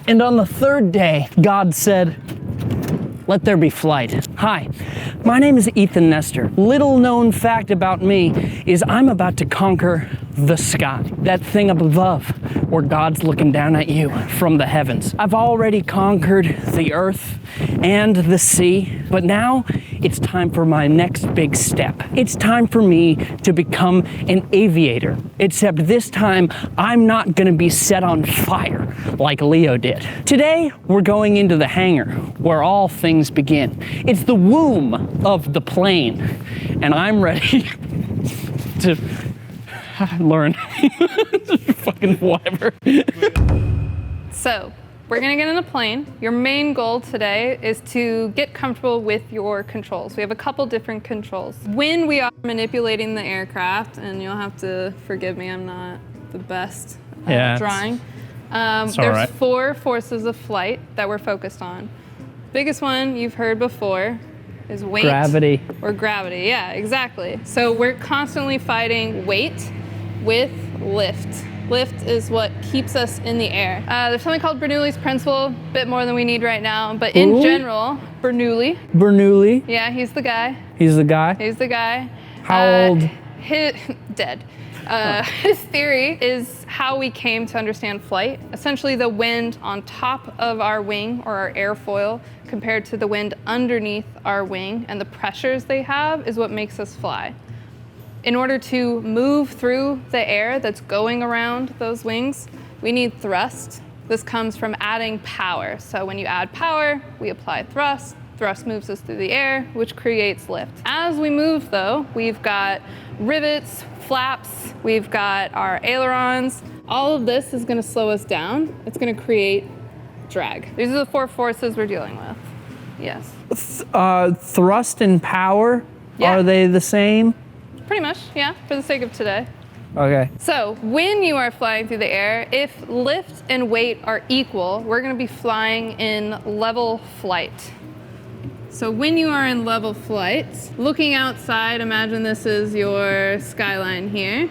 And on the third day, God said, let there be flight. Hi, my name is Ethan Nestor. Little known fact about me is I'm about to conquer the sky, that thing up above where God's looking down at you from the heavens. I've already conquered the earth and the sea, but now it's time for my next big step. It's time for me to become an aviator, except this time I'm not gonna be set on fire like Leo did. Today, we're going into the hangar where all things begin. It's the womb of the plane, and I'm ready to learn. Fucking whatever. So, we're gonna get in a plane. Your main goal today is to get comfortable with your controls. We have a couple different controls. When we are manipulating the aircraft, and you'll have to forgive me, I'm not the best at drawing. There's 4 forces of flight that we're focused on. Biggest one you've heard before is weight. Gravity. Or gravity, yeah, exactly. So we're constantly fighting weight with lift. Lift is what keeps us in the air. There's something called Bernoulli's principle, a bit more than we need right now, but in general, Bernoulli. Bernoulli? Yeah, he's the guy. He's the guy? He's the guy. How old? Dead. His theory is how we came to understand flight. Essentially the wind on top of our wing or our airfoil compared to the wind underneath our wing and the pressures they have is what makes us fly. In order to move through the air that's going around those wings, we need thrust. This comes from adding power. So when you add power, we apply thrust. Thrust moves us through the air, which creates lift. As we move though, we've got rivets, flaps, we've got our ailerons. All of this is gonna slow us down. It's gonna create drag. These are the 4 forces we're dealing with. Yes. Thrust and power, Yeah. are they the same? Pretty much, yeah, for the sake of today. Okay. So when you are flying through the air, if lift and weight are equal, we're gonna be flying in level flight. So when you are in level flight, looking outside, imagine this is your skyline here.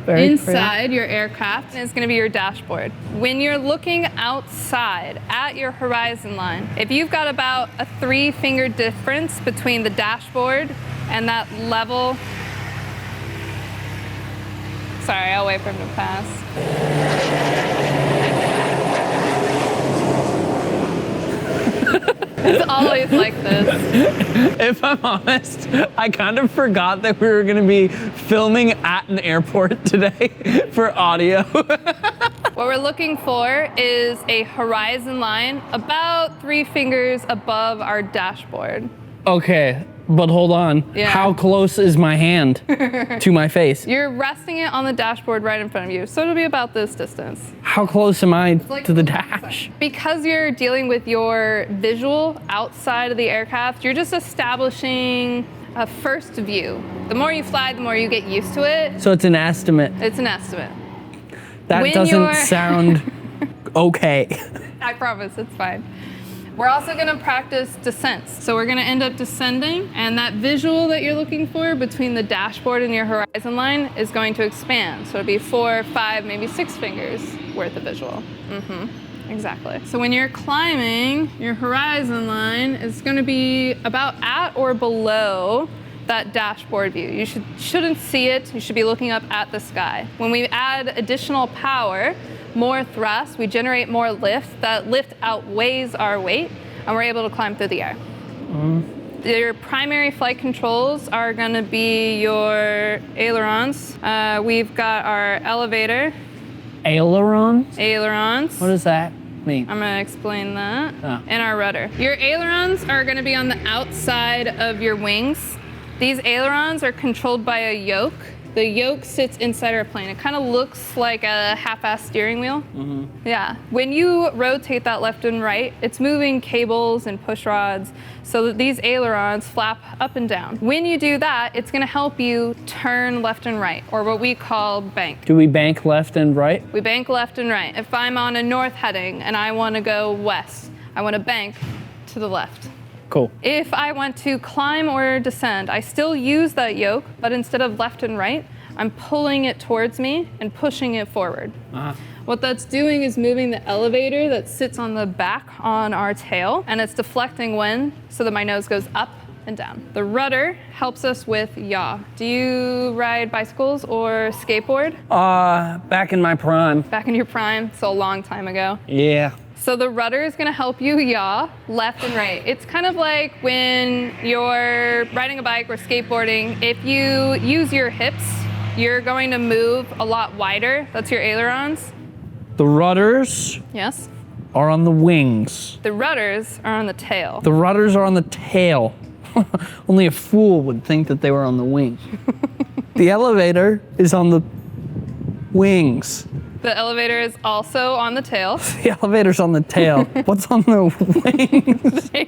Inside your aircraft is gonna be your dashboard. When you're looking outside at your horizon line, if you've got about a 3-finger difference between the dashboard and that level, sorry, I'll wait for him to pass. It's always like this. If I'm honest, I kind of forgot that we were gonna be filming at an airport today for audio. What we're looking for is a horizon line about 3 fingers above our dashboard. Okay, but hold on. Yeah. How close is my hand to my face? You're resting it on the dashboard right in front of you, so it'll be about this distance. How close am I to the dash? Because you're dealing with your visual outside of the aircraft, you're just establishing a first view. The more you fly, the more you get used to it. So it's an estimate. It's an estimate. That doesn't sound okay. I promise, it's fine. We're also gonna practice descents. So we're gonna end up descending, and that visual that you're looking for between the dashboard and your horizon line is going to expand. So it'll be 4, 5, maybe 6 fingers worth of visual. Exactly. So when you're climbing, your horizon line is gonna be about at or below that dashboard view. You shouldn't see it, you should be looking up at the sky. When we add additional power, more thrust, we generate more lift. That lift outweighs our weight, and we're able to climb through the air. Your primary flight controls are gonna be your ailerons. We've got our elevator. Ailerons? Ailerons. What does that mean? I'm gonna explain that. Oh. And our rudder. Your ailerons are gonna be on the outside of your wings. These ailerons are controlled by a yoke. The yoke sits inside our plane. It kind of looks like a half-assed steering wheel. Yeah. When you rotate that left and right, it's moving cables and push rods so that these ailerons flap up and down. When you do that, it's gonna help you turn left and right, or what we call bank. Do we bank left and right? We bank left and right. If I'm on a north heading and I wanna go west, I wanna bank to the left. Cool. If I want to climb or descend, I still use that yoke, but instead of left and right, I'm pulling it towards me and pushing it forward. What that's doing is moving the elevator that sits on the back on our tail, and it's deflecting wind so that my nose goes up and down. The rudder helps us with yaw. Do you ride bicycles or skateboard? Back in my prime. Back in your prime, so a long time ago. Yeah. So the rudder is gonna help you yaw left and right. It's kind of like when you're riding a bike or skateboarding, if you use your hips, you're going to move a lot wider. That's your ailerons. The rudders Yes. are on the wings. The rudders are on the tail. The rudders are on the tail. Only a fool would think that they were on the wings. The elevator is on the wings. The elevator is also on the tail. The elevator's on the tail. What's on the wings? The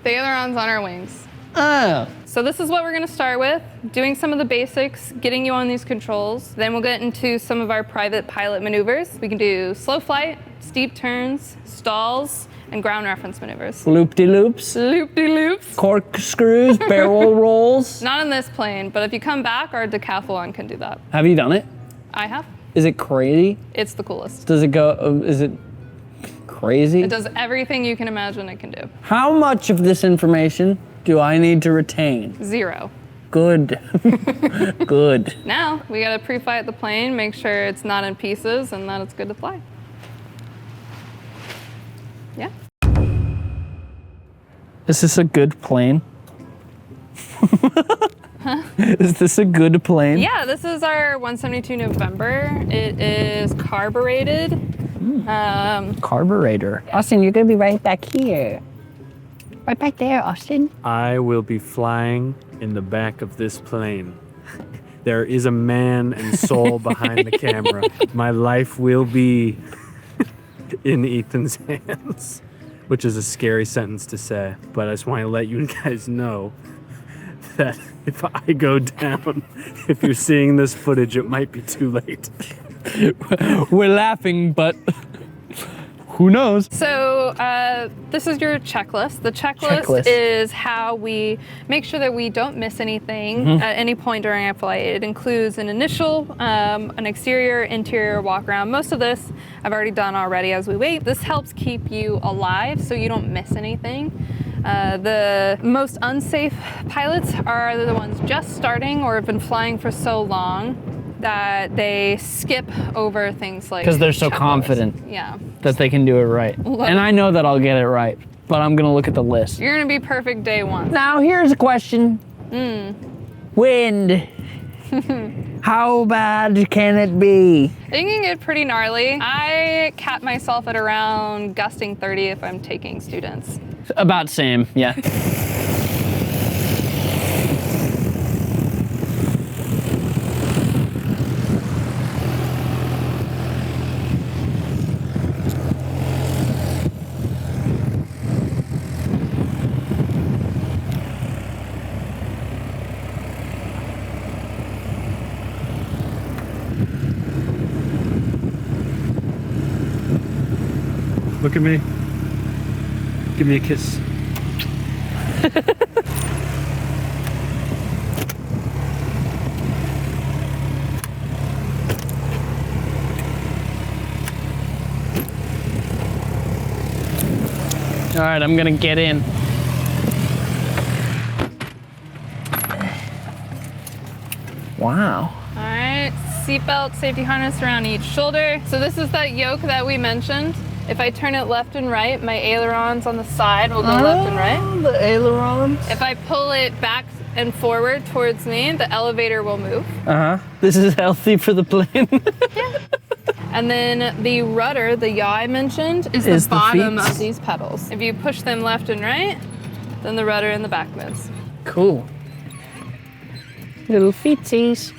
aileron's on our wings. Oh. So this is what we're gonna start with, doing some of the basics, getting you on these controls. Then we'll get into some of our private pilot maneuvers. We can do slow flight, steep turns, stalls, and ground reference maneuvers. Loop-de-loops. Loop-de-loops. Corkscrews, barrel rolls. Not on this plane, but if you come back, our decathlon can do that. Have you done it? I have. Is it crazy? It's the coolest. Does it go, is it crazy? It does everything you can imagine it can do. How much of this information do I need to retain? 0. Good. Good. Now, we gotta pre-flight the plane, make sure it's not in pieces and that it's good to fly. Yeah. Is this a good plane? Huh? Is this a good plane? Yeah, this is our 172 November. It is carbureted. Carburetor. Austin, you're gonna be right back here. Right back there, Austin. I will be flying in the back of this plane. There is a man and soul behind the camera. My life will be in Ethan's hands, which is a scary sentence to say, but I just want to let you guys know that if I go down, if you're seeing this footage, it might be too late. We're laughing, but who knows? So this is your checklist. The checklist is how we make sure that we don't miss anything at any point during our flight. It includes an initial, an exterior, interior walk around. Most of this I've already done already as we wait. This helps keep you alive so you don't miss anything. The most unsafe pilots are the ones just starting or have been flying for so long that they skip over things like Because they're so checklists. confident Yeah. that they can do it right. And I know that I'll get it right, but I'm gonna look at the list. You're gonna be perfect day one. Now here's a question. Wind. How bad can it be? It can get pretty gnarly. I cap myself at around gusting 30 if I'm taking students. About same, yeah. Look at me. Give me a kiss. All right, I'm gonna get in. Wow. All right, seatbelt, safety harness around each shoulder. So this is that yoke that we mentioned. If I turn it left and right, my ailerons on the side will go left and right. The ailerons. If I pull it back and forward towards me, the elevator will move. This is healthy for the plane. And then the rudder, the yaw I mentioned, is the bottom of these pedals. If you push them left and right, then the rudder in the back moves. Cool. Little feetsies.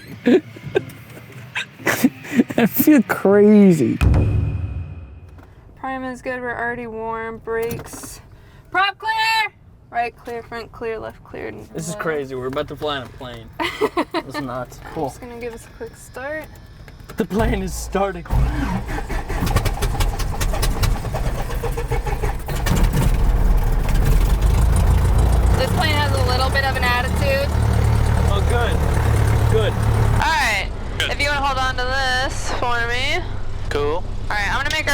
I feel crazy. Prime is good, we're already warm. Brakes. Prop clear! Right clear, front clear, left clear. This is crazy. We're about to fly in a plane. It's nuts. Cool. Just gonna give us a quick start. The plane is starting. This plane has a little bit of an attitude. Oh, good. Good. All right, if you want to hold on to this for me. Cool.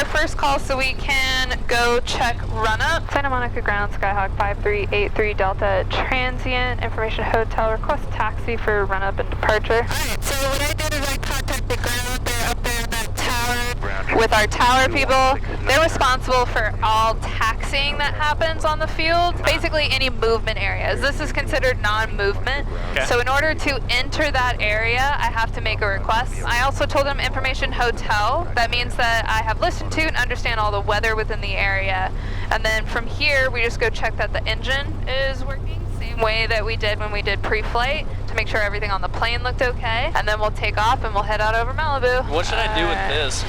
our first call so we can go check Runup. Santa Monica Ground, Skyhawk 5383 Delta, transient information hotel, request taxi for Runup and departure. Alright, so what I did is I contacted ground. They're up there in that tower. With our tower people, they're responsible for all taxiing that happens on the field. Basically any movement areas. This is considered non-movement. Okay. So in order to enter that area, I have to make a request. I also told them information hotel. That means that I have listened to and understand all the weather within the area. And then from here, we just go check that the engine is working. Same way that we did when we did pre-flight to make sure everything on the plane looked okay. And then we'll take off and we'll head out over Malibu. What should I do with this?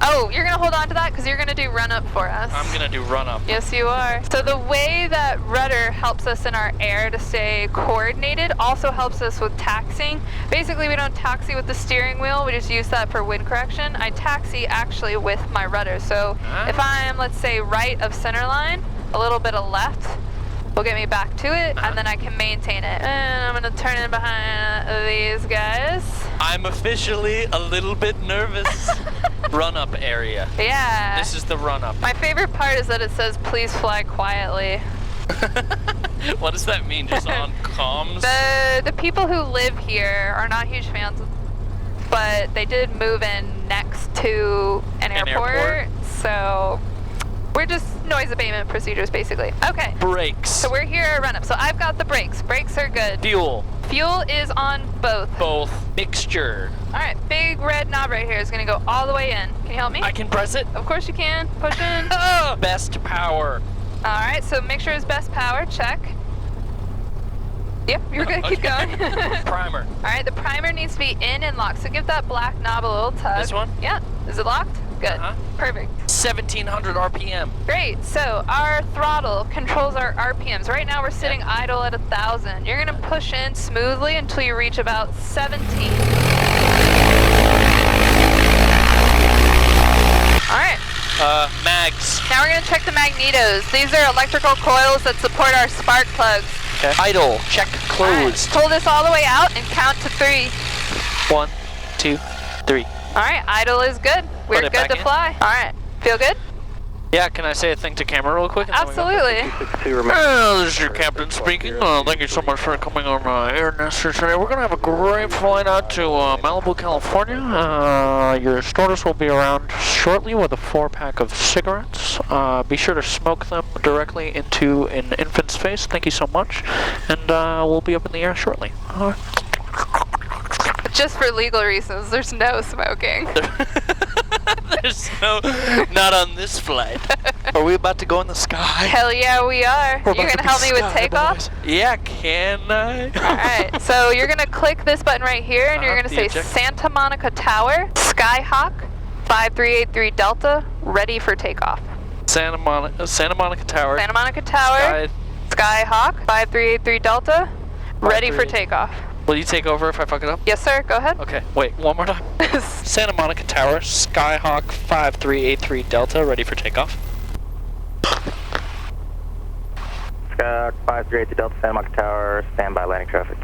Oh, you're gonna hold on to that because you're gonna do Runup for us. I'm gonna do Runup. Yes, you are. So the way that rudder helps us in our air to stay coordinated also helps us with taxiing. Basically, we don't taxi with the steering wheel. We just use that for wind correction. I taxi actually with my rudder. So if I'm, let's say, right of center line, a little bit of left will get me back to it, and then I can maintain it. And I'm gonna turn in behind these guys. I'm officially a little bit nervous. Runup area. Yeah. This is the Runup. My favorite part is that it says, please fly quietly. What does that mean? Just on comms? The people who live here are not huge fans, but they did move in next to an airport, so we're just noise abatement procedures basically. Okay. Brakes. So we're here at Runup. So I've got the brakes. Brakes are good. Fuel. Fuel is on both. Both. Mixture. All right, big red knob right here is gonna go all the way in. Can you help me? I can press it. Of course you can. Push in. Best power. All right, so mixture is best power. Check. Yep, you're good. Keep going. Primer. All right, the primer needs to be in and locked. So give that black knob a little tug. This one? Yeah. Is it locked? Good. Perfect. 1700 RPM. Great. So our throttle controls our RPMs. Right now we're sitting idle at 1,000. You're gonna push in smoothly until you reach about 17. All right. Mags. Now we're gonna check the magnetos. These are electrical coils that support our spark plugs. Okay. Idle. Check closed. Pull this all the way out and count to 3. 1, 2, 3. All right, idle is good. We're Put it good back to in. fly. All right, feel good? Yeah, can I say a thing to camera real quick? Absolutely. This is your captain speaking. Thank you so much for coming on Air Nestor today. We're going to have a great flight out to Malibu, California. Your stewardess will be around shortly with a 4-pack of cigarettes. Be sure to smoke them directly into an infant's face. Thank you so much. And we'll be up in the air shortly. Just for legal reasons, there's no smoking. There's no, not on this flight. Are we about to go in the sky? Hell yeah, we are. We're You're about to gonna be help me with sky takeoff? boys. Yeah, can I? Alright, so you're gonna click this button right here and you're gonna The say eject. Santa Monica Tower, Skyhawk, 5383 Delta, ready for takeoff. Santa Monica Tower. Santa Monica Tower, Skyhawk, 5383 Delta, ready for 5383. takeoff. Will you take over if I fuck it up? Yes, sir, go ahead. Okay, wait, one more time. Santa Monica Tower, Skyhawk 5383 Delta, ready for takeoff. Skyhawk 5383 Delta, Santa Monica Tower, standby landing traffic.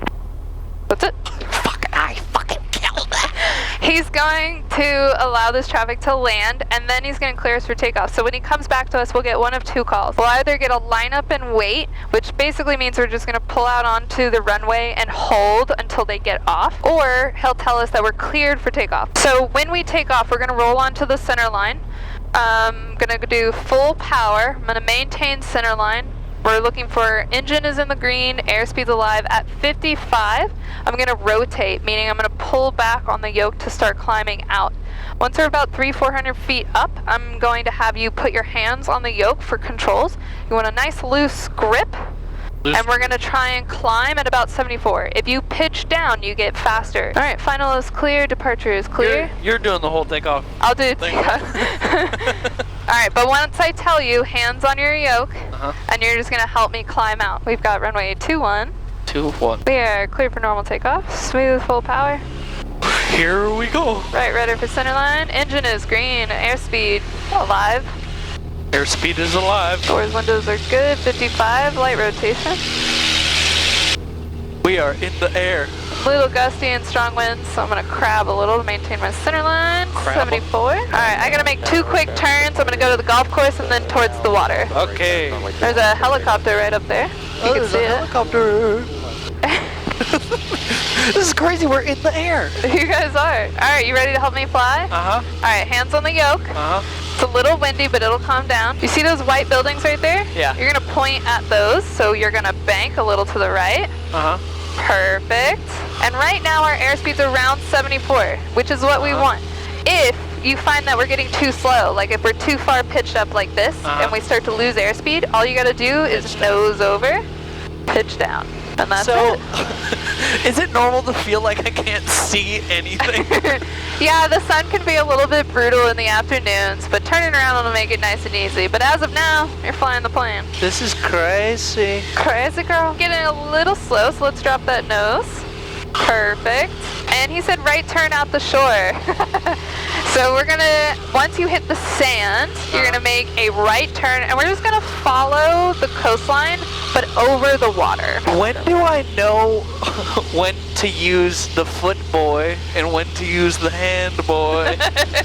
That's it. Fuck, I fucking killed that. He's going to allow this traffic to land, and then he's going to clear us for takeoff. So when he comes back to us, we'll get one of 2 calls. We'll either get a lineup and wait, which basically means we're just going to pull out onto the runway and hold until they get off, or he'll tell us that we're cleared for takeoff. So when we take off, we're going to roll onto the center line. I'm going to do full power. I'm going to maintain center line. We're looking for engine is in the green, airspeed's alive at 55. I'm gonna rotate, meaning I'm gonna pull back on the yoke to start climbing out. Once we're about 300-400 feet up, I'm going to have you put your hands on the yoke for controls. You want a nice loose grip, and we're gonna try and climb at about 74. If you pitch down, you get faster. All right, final is clear, departure is clear. You're doing the whole takeoff. I'll do thing. All right, but once I tell you, hands on your yoke, and you're just gonna help me climb out. We've got runway 21. 2-1. We are clear for normal takeoff. Smooth, full power. Here we go. Right rudder for center line. Engine is green. Airspeed alive. Airspeed is alive. Doors, windows are good. 55. Light rotation. We are in the air. Little gusty and strong winds, so I'm gonna crab a little to maintain my center line. 74. All right, I gotta make 2 quick turns. I'm gonna go to the golf course and then towards the water. Okay. There's a helicopter right up there. You can see it. Helicopter. This is crazy. We're in the air. You guys are. All right, you ready to help me fly? Uh-huh. All right, hands on the yoke. Uh-huh. It's a little windy, but it'll calm down. You see those white buildings right there? Yeah. You're gonna point at those, so you're gonna bank a little to the right. Uh-huh. Perfect. And right now our airspeed's around 74, which is what we want. If you find that we're getting too slow, like if we're too far pitched up like this, and we start to lose airspeed, all you gotta do is nose over, pitch down. And that's So, it. is it normal to feel like I can't see anything? Yeah, the sun can be a little bit brutal in the afternoons, but turning around will make it nice and easy. But as of now, you're flying the plane. This is crazy. Crazy girl. Getting a little slow, so let's drop that nose. Perfect. And he said right turn out the shore. So we're gonna, once you hit the sand, you're gonna make a right turn, and we're just gonna follow the coastline, but over the water. When do I know when to use the foot boy and when to use the hand boy?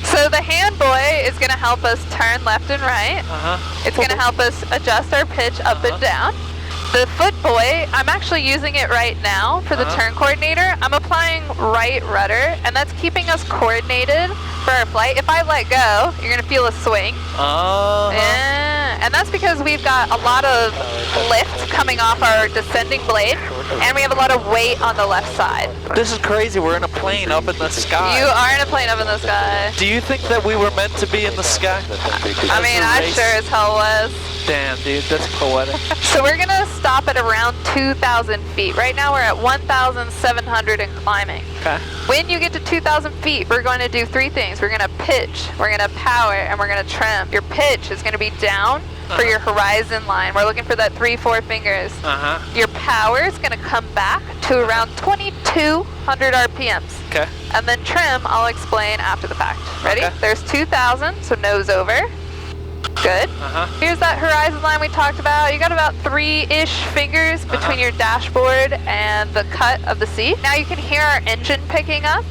So the hand boy is gonna help us turn left and right. Uh-huh. It's gonna help us adjust our pitch up and down. The foot boy, I'm actually using it right now for the turn coordinator. I'm applying right rudder, and that's keeping us coordinated for our flight. If I let go, you're gonna feel a swing. Yeah, and that's because we've got a lot of lift coming off our descending blade, and we have a lot of weight on the left side. This is crazy. We're in a plane up in the sky. You are in a plane up in the sky. Do you think that we were meant to be in the sky? I mean, I sure as hell was. Damn, dude, that's poetic. So we're gonna stop at around 2,000 feet. Right now we're at 1,700 and climbing. Okay. When you get to 2,000 feet, we're going to do 3 things. We're gonna pitch, we're gonna power, and we're gonna trim. Your pitch is gonna be down for your horizon line. We're looking for that 3-4 fingers. Uh-huh. Your power is gonna come back to around 2,200 RPMs. Okay. And then trim, I'll explain after the fact. Ready? Okay. There's 2,000, so nose over. Good. Uh-huh. Here's that horizon line we talked about. You got about 3-ish fingers between your dashboard and the cut of the seat. Now you can hear our engine picking up.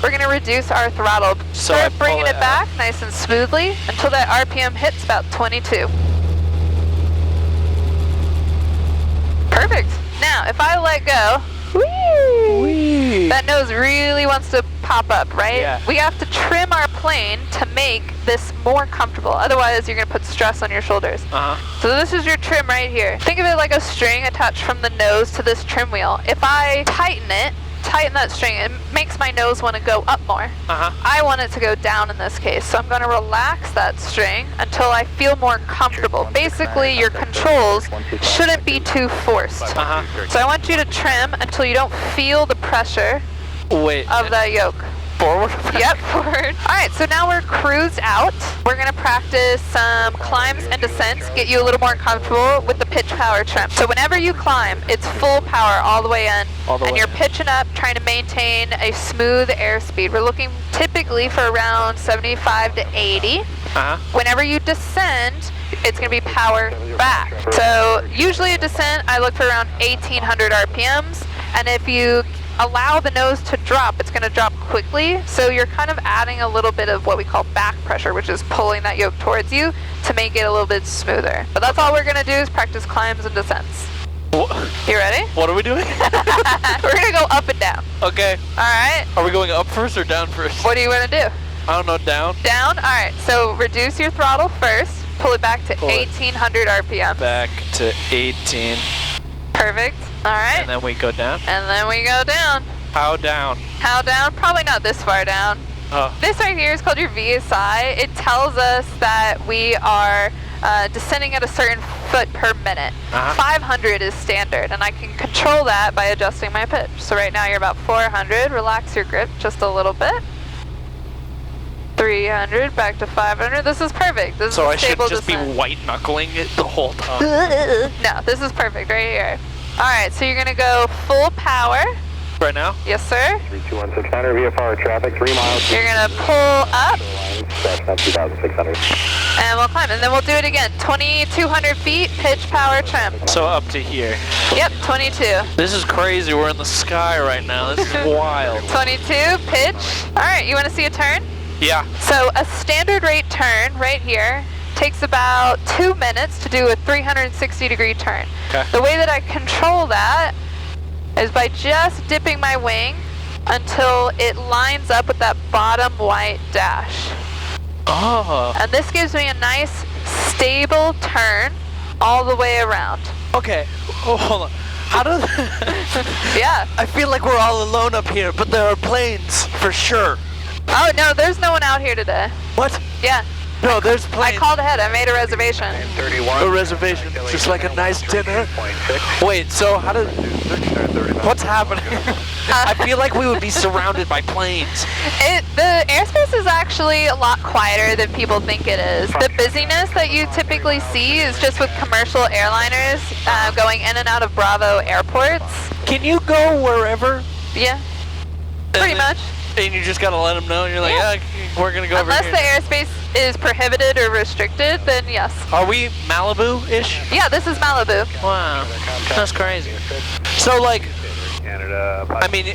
We're going to reduce our throttle. So Start I pull bringing it it back nice and smoothly until that RPM hits about 22. Perfect. Now, if I let go, whee, that nose really wants to pop up, right? Yeah. We have to trim our plane to make this more comfortable. Otherwise, you're going to put stress on your shoulders. So this is your trim right here. Think of it like a string attached from the nose to this trim wheel. If I tighten that string, it makes my nose want to go up more. I want it to go down in this case, so I'm going to relax that string until I feel more comfortable. Basically, your controls shouldn't be too forced. So I want you to trim until you don't feel the pressure of that yoke. Forward? Yep, forward. All right, so now we're cruised out. We're gonna practice some climbs and descents, get you a little more comfortable with the pitch power trim. So whenever you climb, it's full power all the way in, and you're pitching up, trying to maintain a smooth airspeed. We're looking typically for around 75 to 80. Whenever you descend, it's going to be power back. So usually a descent, I look for around 1,800 RPMs, and if you allow the nose to drop, it's going to drop quickly. So you're kind of adding a little bit of what we call back pressure, which is pulling that yoke towards you to make it a little bit smoother. But that's all we're going to do is practice climbs and descents. You ready? What are we doing? We're going to go up and down. Okay. All right. Are we going up first or down first? What do you want to do? I don't know, down? Down? All right. So reduce your throttle first. Pull it back to 1,800 RPM. Back to 18. Perfect. All right. And then we go down? And then we go down. How down? How down? Probably not this far down. Oh. This right here is called your VSI. It tells us that we are descending at a certain foot per minute. 500 is standard, and I can control that by adjusting my pitch. So right now you're about 400. Relax your grip just a little bit. 300, back to 500. This is perfect. This So is I should stable just descent. be white knuckling it the whole time. No, this is perfect right here. All right, so you're gonna go full power, Right now? Yes, sir. 321-600 VFR traffic, 3 miles. You're gonna pull up, That's not 2,600. and we'll climb, and then we'll do it again. 2,200 feet, pitch, power, trim. So up to here. Yep, 22. This is crazy. We're in the sky right now. This is wild. 22, pitch. All right, you want to see a turn? Yeah. So a standard rate turn right here takes about 2 minutes to do a 360-degree turn. Okay. The way that I control that is by just dipping my wing until it lines up with that bottom white dash. Oh. And this gives me a nice, stable turn all the way around. Okay. Oh, hold on. How do... Yeah. I feel like we're all alone up here, but there are planes for sure. Oh, no, there's no one out here today. What? Yeah. No, there's I planes. called ahead. I made a reservation. 31. A reservation, just like a nice dinner. Wait, so how did... What's happening? I feel like we would be surrounded by planes. The airspace is actually a lot quieter than people think it is. The busyness that you typically see is just with commercial airliners going in and out of Bravo airports. Can you go wherever? Yeah, pretty much. And you just gotta let them know. You're like, Yeah. yeah, we're gonna go Unless over the here. airspace is prohibited or restricted, then yes. Are we Malibu-ish? Yeah, this is Malibu. Wow, that's crazy. So like, Canada. I mean,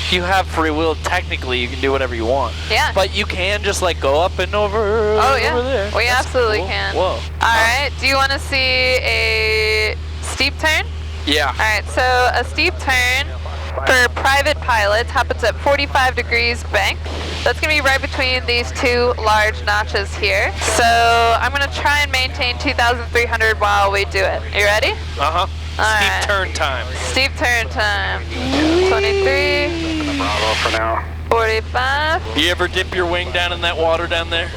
you have free will. Technically, you can do whatever you want. Yeah. But you can just like go up and over. Oh yeah, over there. we That's absolutely cool. can. Whoa. All right, do you want to see a steep turn? Yeah. All right, so a steep turn for private pilots happens at 45 degrees bank. That's gonna be right between these two large notches here. So I'm gonna try and maintain 2,300 while we do it. You ready? Uh huh. Steep right. turn time. Steep turn time. 23, Bravo for now. 45. You ever dip your wing down in that water down there?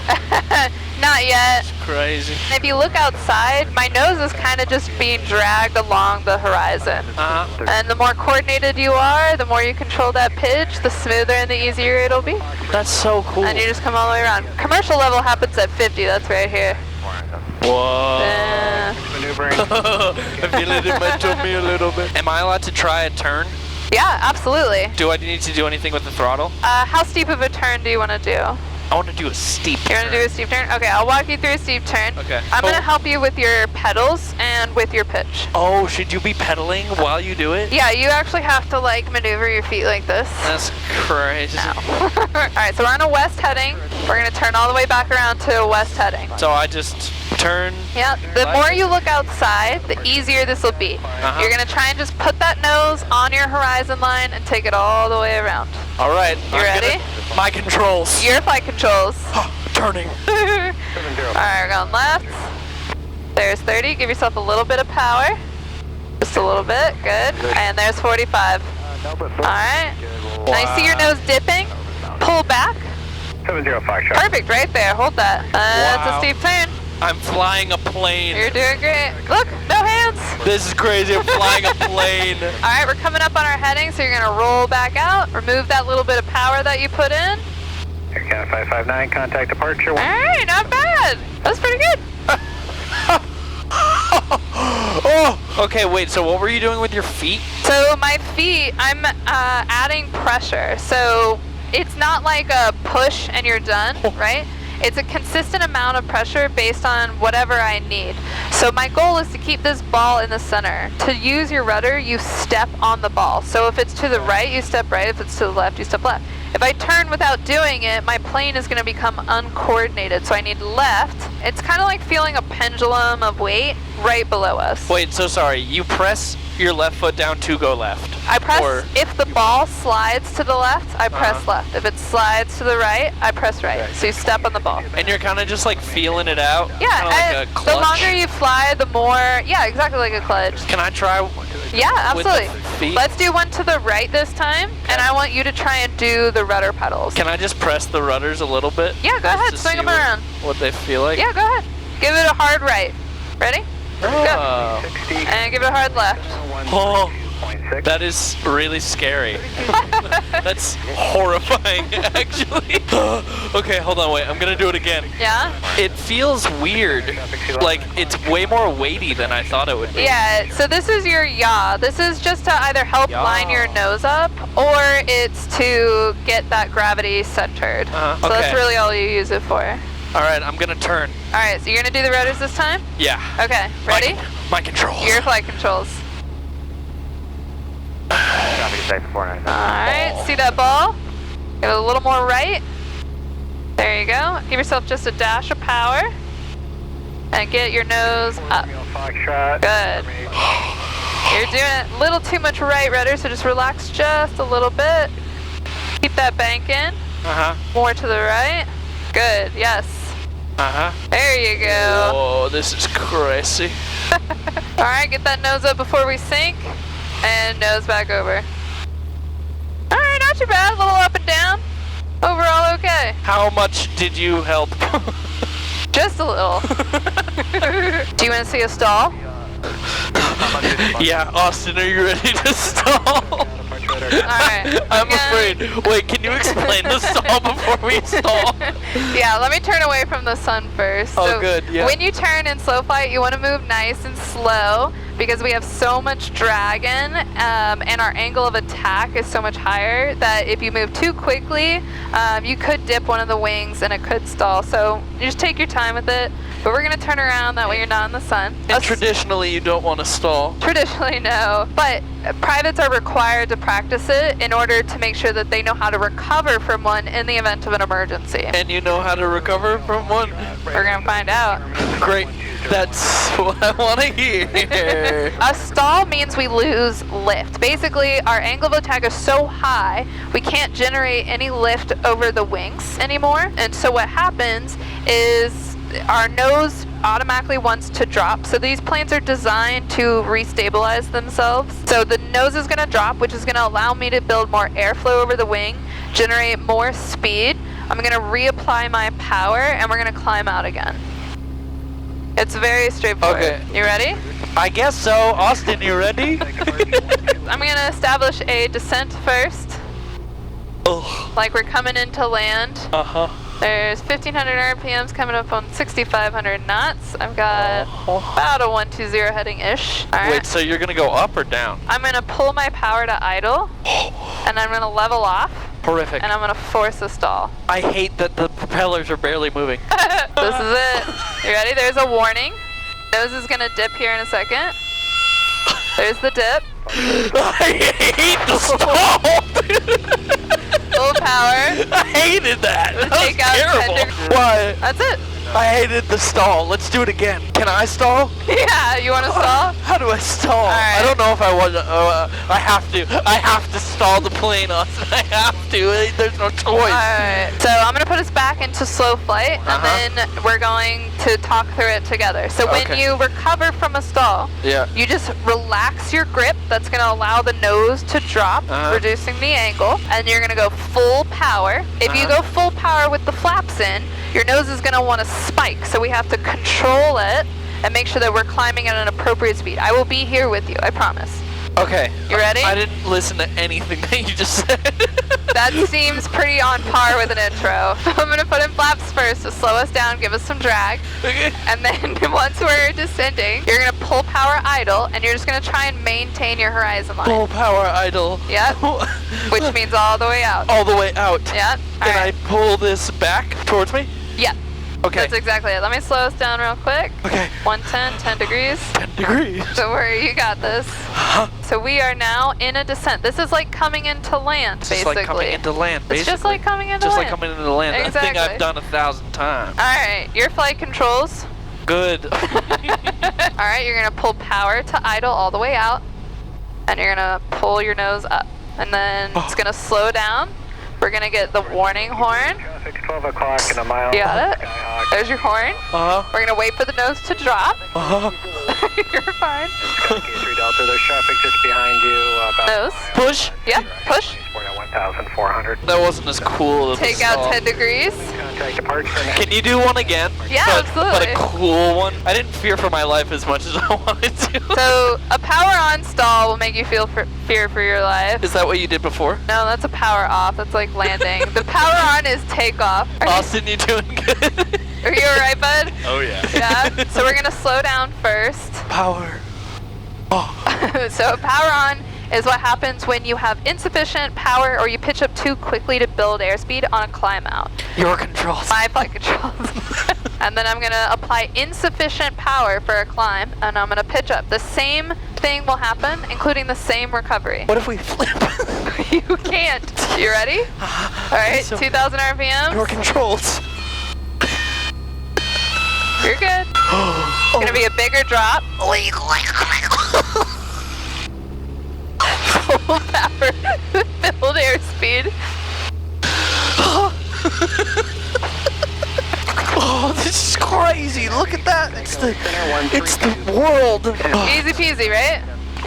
Not yet. Crazy. If you look outside, my nose is kind of just being dragged along the horizon. Uh huh. And the more coordinated you are, the more you control that pitch, the smoother and the easier it'll be. That's so cool. And you just come all the way around. Commercial level happens at 50, that's right here. Whoa. Maneuvering. I feel it in my tummy a little bit. Am I allowed to try a turn? Yeah, absolutely. Do I need to do anything with the throttle? How steep of a turn do you want to do? I want to do a steep You turn. want to do a steep turn? Okay, I'll walk you through a steep turn. Okay. I'm going Oh. to help you with your pedals and with your pitch. Oh, should you be pedaling while you do it? Yeah, you actually have to like maneuver your feet like this. That's crazy. Alright, so we're on a west heading. We're going to turn all the way back around to a west heading. So I just turn. Yeah, the more you look outside, the easier this will be. Uh-huh. You're going to try and just put that nose on your horizon line and take it all the way around. All right. You ready? My controls. Your flight controls. Turning. Alright, we're going left. There's 30. Give yourself a little bit of power. Just a little bit. Good. And there's 45. Alright. Now you see your nose dipping? Pull back. 705 shot. Perfect, right there. Hold that. That's Wow. a steep turn. I'm flying a plane. You're doing great. Look, no hands. This is crazy. I'm flying a plane. Alright, we're coming up on our heading, so you're going to roll back out. Remove that little bit of power that you put in. Air Canada 559, contact departure. Alright, not bad. That's pretty good. Oh. Okay, wait. So what were you doing with your feet? So my feet, I'm adding pressure. So it's not like a push and you're done, right? It's a consistent amount of pressure based on whatever I need. So my goal is to keep this ball in the center. To use your rudder, you step on the ball. So if it's to the right, you step right. If it's to the left, you step left. If I turn without doing it, my plane is going to become uncoordinated. So I need left. It's kind of like feeling a pendulum of weight right below us. Wait. So sorry. You press your left foot down to go left. I press, Or- if the ball slides to the left, I press left. If it slides to the right, I press right. So you step on the ball. And you're kind of just like feeling it out. Yeah, Kinda like and a the clutch. longer you fly, the more, yeah, exactly like a clutch. Can I try? Yeah, With the absolutely. feet? Let's do one to the right this time, and I want you to try and do the rudder pedals. Can I just press the rudders a little bit? Yeah, go Just ahead, to swing see them around. What they feel like? Yeah, go ahead. Give it a hard right. Ready? Go. Oh. 60, And give it a hard left. Oh. 0.6. 6. That is really scary. That's horrifying, actually. Okay, hold on, wait. I'm gonna do it again. Yeah? It feels weird. Like, it's way more weighty than I thought it would be. Yeah, so this is your yaw. This is just to either help line your nose up, or it's to get that gravity centered. So that's Okay. really all you use it for. Alright, I'm gonna turn. Alright, so you're gonna do the rudders this time? Yeah. Okay, ready? My controls. Your flight controls. Traffic is safe 499. Alright, see that ball? Give it a little more right. There you go. Give yourself just a dash of power. And get your nose up. Good. You're doing it a little too much right rudder, so just relax just a little bit. Keep that bank in. More to the right. Good, yes. There you go. Oh, this is crazy. Alright, get that nose up before we sink. And nose back over. Alright, not too bad. A little up and down. Overall okay. How much did you help? Just a little. Do you want to see a stall? Yeah, Austin, are you ready to stall? Alright. I'm afraid. Wait, can you explain the stall before we stall? Yeah, let me turn away from the sun first. Oh, good, yeah. When you turn in slow flight, you want to move nice and slow because we have so much drag in, and our angle of attack is so much higher that if you move too quickly, you could dip one of the wings and it could stall. So you just take your time with it. But we're going to turn around, that way you're not in the sun. And traditionally, you don't want to stall. Traditionally, no. But privates are required to practice it in order to make sure that they know how to recover from one in the event of an emergency. And you know how to recover from one? We're going to find out. Great. That's what I want to hear. A stall means we lose lift. Basically, our angle of attack is so high, we can't generate any lift over the wings anymore. And so what happens is our nose automatically wants to drop. So these planes are designed to restabilize themselves. So the nose is going to drop, which is going to allow me to build more airflow over the wing, generate more speed. I'm going to reapply my power, and we're going to climb out again. It's very straightforward. Okay. You ready? I guess so. Austin, you ready? I'm going to establish a descent first. Like we're coming into land. There's 1,500 RPMs coming up on 6,500 knots. I've got about a 120 heading-ish. All right. Wait, so you're going to go up or down? I'm going to pull my power to idle, and I'm going to level off, Horrific. and I'm going to force a stall. I hate that the propellers are barely moving. This is it. You ready? There's a warning. Nose is going to dip here in a second. There's the dip. I hate the stall. Full power. I hated that. That was Take out terrible. 10 degrees. Why? That's it. I hated the stall. Let's do it again. Can I stall? Yeah, you want to stall? How do I stall? right. I don't know if I want to. I have to. I have to stall the plane, Austin. I have to. There's no choice. Alright, so I'm going to put us back into slow flight, and then we're going to talk through it together. So when Okay. you recover from a stall, Yeah. you just relax your grip. That's going to allow the nose to drop, reducing the angle, and you're going to go full power. If you go full power with the flaps in, your nose is going to want to spike, so we have to control it and make sure that we're climbing at an appropriate speed. I will be here with you, I promise. Okay. You ready? I didn't listen to anything that you just said. That seems pretty on par with an intro. I'm going to put in flaps first to slow us down, give us some drag. Okay. And then once we're descending, you're going to pull power idle, and you're just going to try and maintain your horizon line. Full power idle. Yep. Which means all the way out. All the way out. Yep. Can I pull this back towards me? Yep. Okay. That's exactly it. Let me slow us down real quick. Okay. 110, 10 degrees. 10 degrees. Don't worry, you got this. So we are now in a descent. This is like coming into land, It's basically. like coming into land, basically. It's just like coming into Just land. like coming into land. A thing Exactly. I've done 1,000 times. All right, your flight controls. Good. All right, you're gonna pull power to idle all the way out, and you're gonna pull your nose up, and then it's gonna slow down. We're gonna get the warning horn. 12 o'clock in a mile. You got it? There's your horn. We're gonna wait for the nose to drop. You're fine. 3 Delta, there's traffic just behind you. Those. Push. Yep, push. 1,400. That wasn't as cool as Take the out stall. 10 degrees. Contact departure. Can you do one again? Yeah, but absolutely. a cool one. I didn't fear for my life as much as I wanted to. So a power on stall will make you feel fear for your life. Is that what you did before? No, that's a power off. That's like landing. The power on is takeoff. Austin, you doing good? Are you alright, bud? Oh yeah. Yeah. So we're gonna slow down first. Power. So power on is what happens when you have insufficient power or you pitch up too quickly to build airspeed on a climb out. Your controls. My flight controls. And then I'm gonna apply insufficient power for a climb, and I'm gonna pitch up. The same thing will happen, including the same recovery. What if we flip? You can't. You ready? All right, So- 2,000 RPM. Your controls. You're good. It's gonna be a bigger drop. Full power. Build airspeed. Oh, this is crazy. Look at that. It's the world. Easy peasy, right?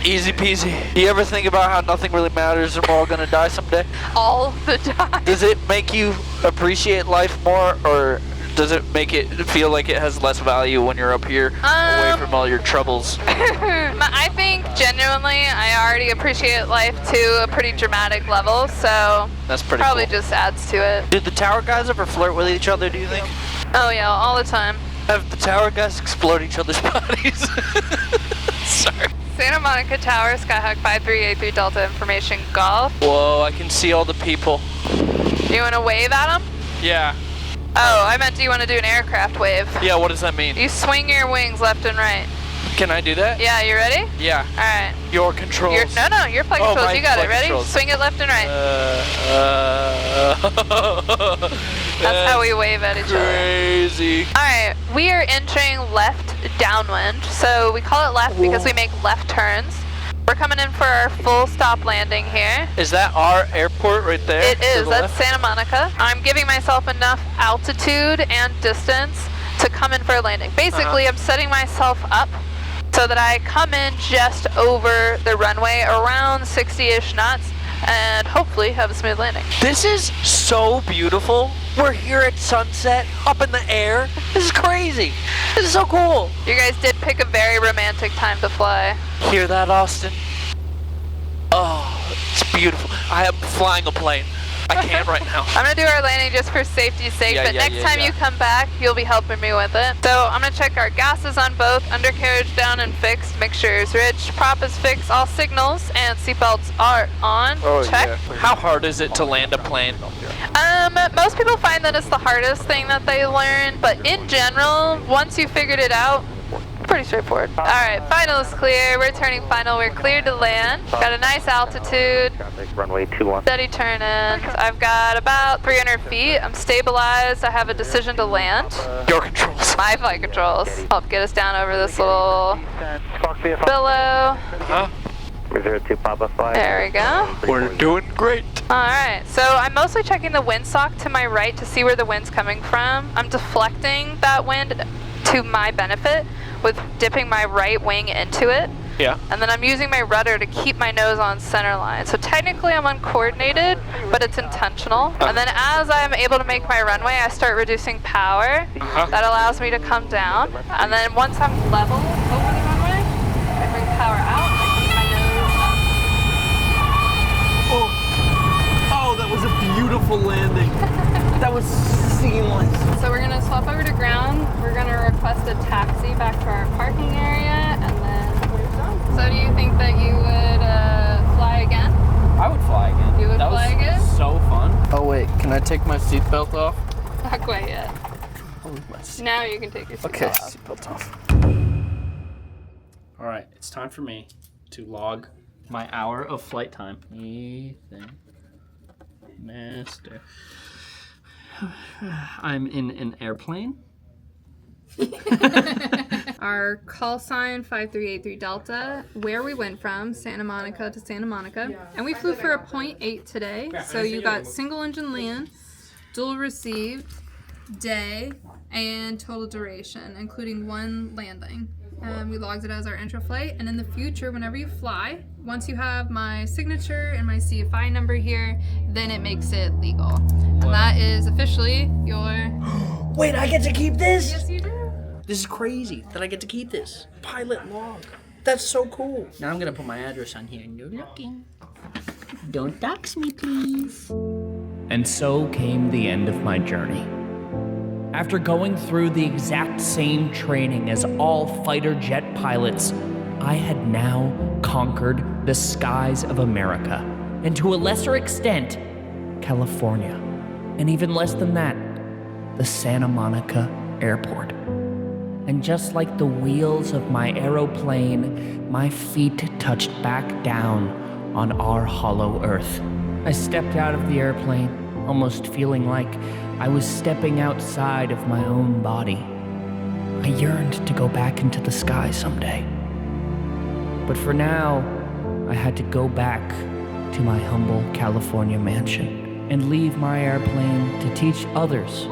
Easy peasy. Do you ever think about how nothing really matters and we're all gonna die someday? All the time. Does it make you appreciate life more, or does it make it feel like it has less value when you're up here away from all your troubles? I think genuinely I already appreciate life to a pretty dramatic level, so That's pretty probably cool. just adds to it. Did the tower guys ever flirt with each other, do you think? Oh yeah, all the time. Have the tower guys explode each other's bodies? Sorry. Santa Monica Tower, Skyhawk 5383 Delta information golf. Whoa, I can see all the people. You want to wave at them? Yeah. Oh, I meant do you want to do an aircraft wave? Yeah, what does that mean? You swing your wings left and right. Can I do that? Yeah, you ready? Yeah. Alright. Your controls. No, your flight Oh, controls. my You got it. flight Ready? controls. Swing it left and right. That's how we wave at each other. Crazy. Alright, we are entering left downwind. So we call it left because we make left turns. We're coming in for our full stop landing here. Is that our airport right there? It to is. the That's left? Santa Monica. I'm giving myself enough altitude and distance to come in for a landing. Basically, I'm setting myself up so that I come in just over the runway around 60-ish knots and hopefully have a smooth landing. This is so beautiful. We're here at sunset, up in the air. This is crazy. This is so cool. You guys did pick a very romantic time to fly. Hear that, Austin? Oh, it's beautiful. I am flying a plane. I can't right now. I'm gonna do our landing just for safety's sake, Yeah, but yeah, next yeah, time yeah. you come back, you'll be helping me with it. So I'm gonna check our gases on both, undercarriage down and fixed, mixture is rich, prop is fixed, all signals and seatbelts are on. Check. How hard is it to land a plane? Most people find that it's the hardest thing that they learn, but in general, once you figured it out, pretty straightforward. All right, final is clear. We're turning final. We're cleared to land. Got a nice altitude. Traffic runway 21. Steady turn in. I've got about 300 feet. I'm stabilized. I have a decision to land. Your controls. My flight controls help get us down over this little billow. Huh? 02 Papa Flight. There we go. We're doing great. Alright, so I'm mostly checking the windsock to my right to see where the wind's coming from. I'm deflecting that wind to my benefit with dipping my right wing into it. Yeah. And then I'm using my rudder to keep my nose on center line. So technically I'm uncoordinated, but it's intentional. And then as I'm able to make my runway, I start reducing power. That allows me to come down. And then once I'm level over the runway, I bring power out and I keep my nose up. Oh, that was a beautiful landing. That was seamless. So we're gonna swap over to ground. We're gonna request a taxi back to our parking area, and then we're done. So do you think that you would fly again? I would fly again. You would that fly was again? so fun. Oh wait, can I take my seatbelt off? Not quite yet. I'll leave my seat. Now you can take your seat Okay, off. seatbelt off. All right, it's time for me to log my hour of flight time. Ethan, Nestor. I'm in an airplane. Our call sign 5383 Delta, where we went from, Santa Monica to Santa Monica. And we flew for a 0.8 today. So you got single engine land, dual received, day, and total duration, including one landing. and we logged it as our intro flight. And in the future, whenever you fly, once you have my signature and my CFI number here, then it makes it legal. And that is officially your... Wait, I get to keep this? Yes, you do. This is crazy that I get to keep this. Pilot log. That's so cool. Now I'm gonna put my address on here. No looking. Don't dox me, please. And so came the end of my journey. After going through the exact same training as all fighter jet pilots, I had now conquered the skies of America, and to a lesser extent, California, and even less than that, the Santa Monica Airport. And just like the wheels of my aeroplane, my feet touched back down on our hollow earth. I stepped out of the airplane, almost feeling like I was stepping outside of my own body. I yearned to go back into the sky someday. But for now, I had to go back to my humble California mansion and leave my airplane to teach others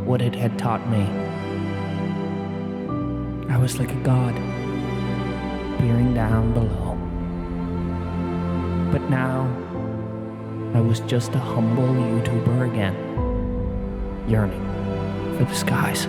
what it had taught me. I was like a god, peering down below. But now, I was just a humble YouTuber again, yearning for the skies.